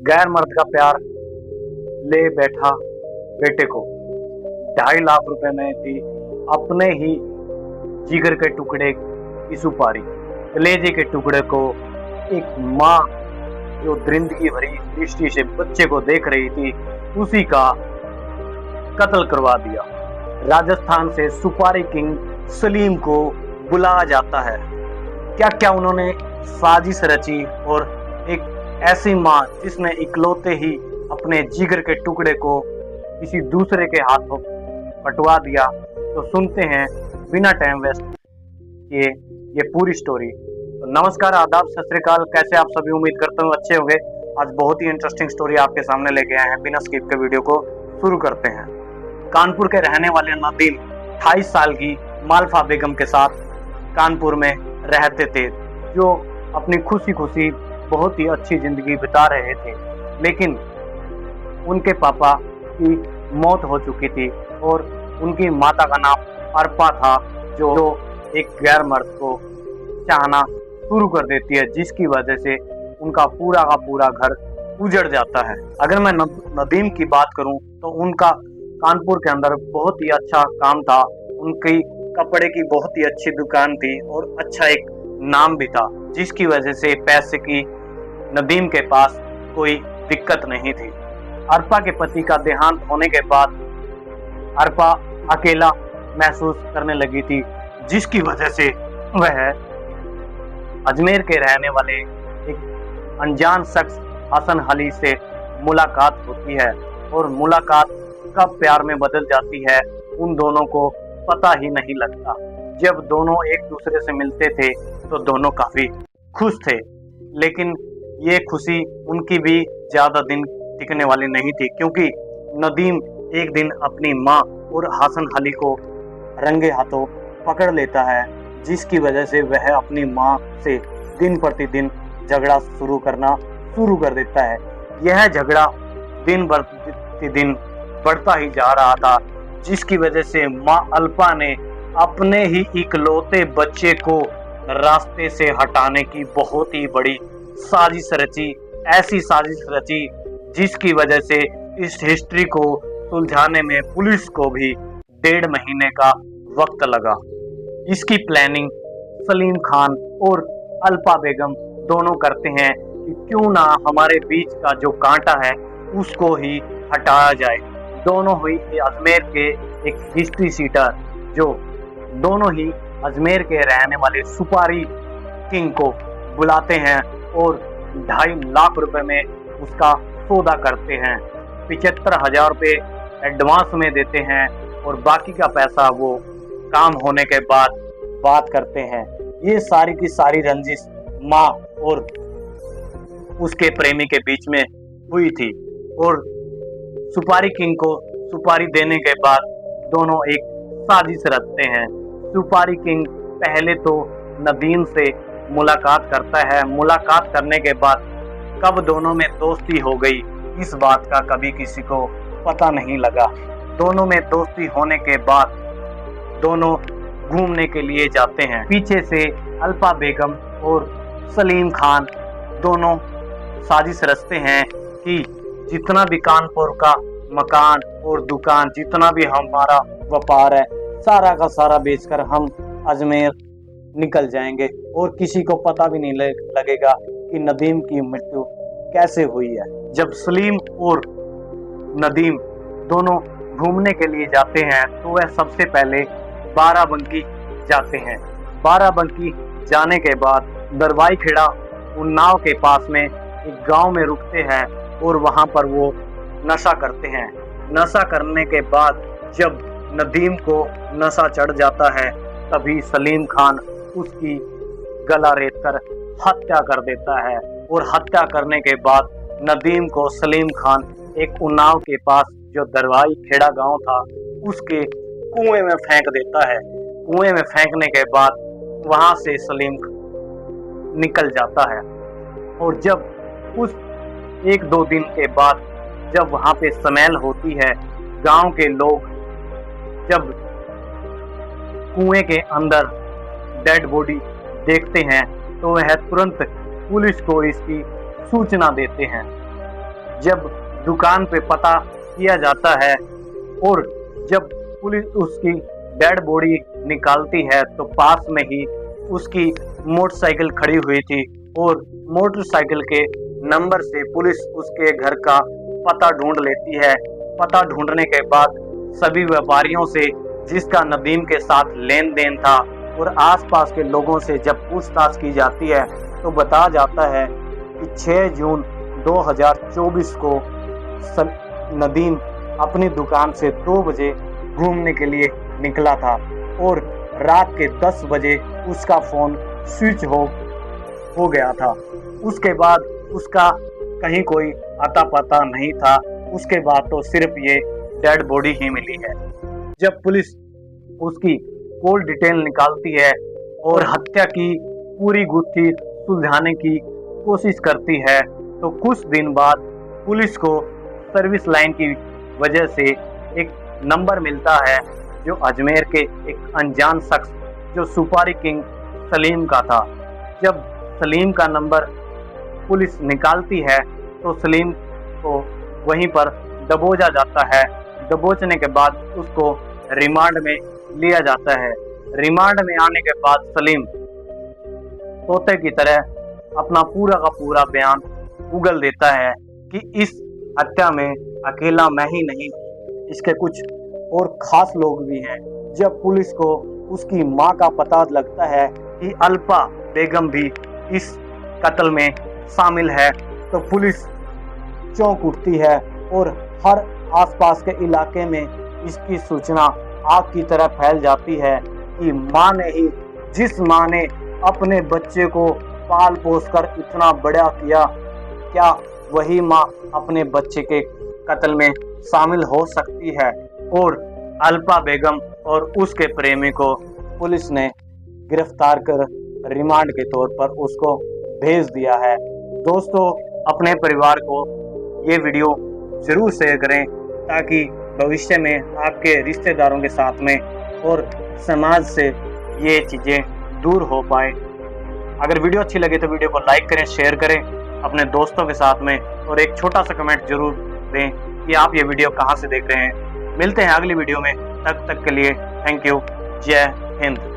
गैर मर्द का प्यार ले बैठा बेटे को 2.5 लाख रुपए में थी अपने ही जिगर के टुकड़े की सुपारी, कलेजे के टुकड़े को एक माँ जो दरिंदगी भरी दृष्टि से बच्चे को देख रही थी उसी का कत्ल करवा दिया। राजस्थान से सुपारी किंग सलीम को बुलाया जाता है। क्या क्या उन्होंने साजिश रची और एक ऐसी माँ जिसने इकलौते ही अपने जिगर के टुकड़े को किसी दूसरे के हाथों पटवा दिया। तो सुनते हैं बिना टाइम वेस्ट किए ये पूरी स्टोरी। तो नमस्कार, आदाब, सत श्री अकाल। कैसे आप सभी? उम्मीद करता हूँ अच्छे होंगे। आज बहुत ही इंटरेस्टिंग स्टोरी आपके सामने लेके आए हैं। बिना स्किप के वीडियो को शुरू करते हैं। कानपुर के रहने वाले नदीम 28 साल की मालफा बेगम के साथ कानपुर में रहते थे, जो अपनी खुशी खुशी बहुत ही अच्छी जिंदगी बिता रहे थे। लेकिन उनके पापा की मौत हो चुकी थी और उनकी माता का नाम अर्पा था, जो एक गैर मर्द को चाहना शुरू कर देती है, जिसकी वजह से उनका पूरा का पूरा घर उजड़ जाता है। अगर मैं नदीम की बात करूं तो उनका कानपुर के अंदर बहुत ही अच्छा काम था। उनकी कपड़े की बहुत ही अच्छी दुकान थी और अच्छा एक नाम भी था, जिसकी वजह से पैसे की नदीम के पास कोई दिक्कत नहीं थी। अर्पा के पति का देहांत होने के बाद अर्पा अकेला महसूस करने लगी थी, जिसकी वजह से वह अजमेर के रहने वाले एक अनजान शख्स हसन अली से मुलाकात होती है और मुलाकात कब प्यार में बदल जाती है उन दोनों को पता ही नहीं लगता। जब दोनों एक दूसरे से मिलते थे तो दोनों काफी खुश थे, लेकिन ये खुशी उनकी भी ज्यादा दिन टिकने वाली नहीं थी, क्योंकि नदीम एक दिन अपनी माँ और हसन अली को रंगे हाथों पकड़ लेता है, जिसकी वजह से वह अपनी माँ से दिन प्रतिदिन झगड़ा शुरू कर देता है। यह झगड़ा दिन प्रतिदिन बढ़ता ही जा रहा था, जिसकी वजह से माँ अल्पा ने अपने ही इकलौते बच्चे को रास्ते से हटाने की बहुत ही बड़ी साजिश रची। ऐसी साजिश रची जिसकी वजह से इस हिस्ट्री को सुलझाने में पुलिस को भी 1.5 महीने का वक्त लगा। इसकी प्लानिंग सलीम खान और अल्पा बेगम दोनों करते हैं कि क्यों ना हमारे बीच का जो कांटा है उसको ही हटाया जाए। दोनों ही अजमेर के एक हिस्ट्री सीटर, जो दोनों ही अजमेर के रहने वाले सुपारी किंग को बुलाते हैं और 2.5 लाख रुपए में उसका सौदा करते हैं। 75,000 रुपये एडवांस में देते हैं और बाकी का पैसा वो काम होने के बाद बात करते हैं। ये सारी की सारी रंजिश माँ और उसके प्रेमी के बीच में हुई थी और सुपारी किंग को सुपारी देने के बाद दोनों एक साजिश रचते हैं। सुपारी किंग पहले तो नदीम से मुलाकात करता है। मुलाकात करने के बाद कब दोनों में दोस्ती हो गई इस बात का कभी किसी को पता नहीं लगा। दोनों में दोस्ती होने के बाद दोनों घूमने के लिए जाते हैं। पीछे से अल्पा बेगम और सलीम खान दोनों साजिश रचते हैं कि जितना भी कानपुर का मकान और दुकान, जितना भी हमारा व्यापार है, सारा का सारा बेचकर हम अजमेर निकल जाएंगे और किसी को पता भी नहीं लगेगा कि नदीम की मृत्यु कैसे हुई है। जब सलीम और नदीम दोनों घूमने के लिए जाते हैं तो वह सबसे पहले बाराबंकी जाते हैं। बाराबंकी जाने के बाद दरवाई खेड़ा उन्नाव के पास में एक गांव में रुकते हैं और वहां पर वो नशा करते हैं। नशा करने के बाद जब नदीम को नशा चढ़ जाता है तभी सलीम खान उसकी गला रेत कर हत्या कर देता है और हत्या करने के बाद नदीम को सलीम खान एक उन्नाव के पास जो दरवाई खेड़ा गांव था उसके कुएं में फेंक देता है। कुएं में फेंकने के बाद वहां से सलीम निकल जाता है और जब उस 1-2 दिन के बाद जब वहां पे स्मेल होती है, गांव के लोग जब कुएं के अंदर डेड बॉडी देखते हैं तो वह तुरंत पुलिस को इसकी सूचना देते हैं। जब दुकान पे पता किया जाता है और जब पुलिस उसकी डेड बॉडी निकालती है तो पास में ही उसकी मोटरसाइकिल खड़ी हुई थी और मोटरसाइकिल के नंबर से पुलिस उसके घर का पता ढूंढ लेती है। पता ढूंढने के बाद सभी व्यापारियों से जिसका नदीम के साथ लेन देन था और आसपास के लोगों से जब पूछताछ की जाती है तो बताया जाता है कि 6 जून 2024 को नदीम अपनी दुकान से 2 बजे घूमने के लिए निकला था और रात के 10 बजे उसका फोन स्विच ऑफ हो गया था। उसके बाद उसका कहीं कोई अता पता नहीं था। उसके बाद तो सिर्फ ये डेड बॉडी ही मिली है। जब पुलिस उसकी कॉल डिटेल निकालती है और हत्या की पूरी गुत्थी सुलझाने की कोशिश करती है तो कुछ दिन बाद पुलिस को सर्विस लाइन की वजह से एक नंबर मिलता है जो अजमेर के एक अनजान शख्स जो सुपारी किंग सलीम का था। जब सलीम का नंबर पुलिस निकालती है तो सलीम को वहीं पर दबोचा जाता है। दबोचने के बाद उसको रिमांड में लिया जाता है। रिमांड में आने के बाद सलीम तोते की तरह अपना पूरा का पूरा बयान उगल देता है कि इस हत्या में अकेला मैं ही नहीं, इसके कुछ और खास लोग भी हैं। जब पुलिस को उसकी मां का पता लगता है कि अल्पा बेगम भी इस कत्ल में शामिल है तो पुलिस चौंक उठती है और हर आसपास के इलाके में इसकी सूचना आग की तरह फैल जाती है कि मां ने ही, जिस मां ने अपने बच्चे को पाल पोस कर इतना बड़ा किया, क्या वही मां अपने बच्चे के कत्ल में शामिल हो सकती है। और अल्पा बेगम और उसके प्रेमी को पुलिस ने गिरफ्तार कर रिमांड के तौर पर उसको भेज दिया है। दोस्तों, अपने परिवार को ये वीडियो जरूर शेयर करें ताकि भविष्य में आपके रिश्तेदारों के साथ में और समाज से ये चीज़ें दूर हो पाए। अगर वीडियो अच्छी लगे तो वीडियो को लाइक करें, शेयर करें अपने दोस्तों के साथ में और एक छोटा सा कमेंट जरूर दें कि आप ये वीडियो कहाँ से देख रहे हैं। मिलते हैं अगली वीडियो में, तब तक के लिए थैंक यू। जय हिंद।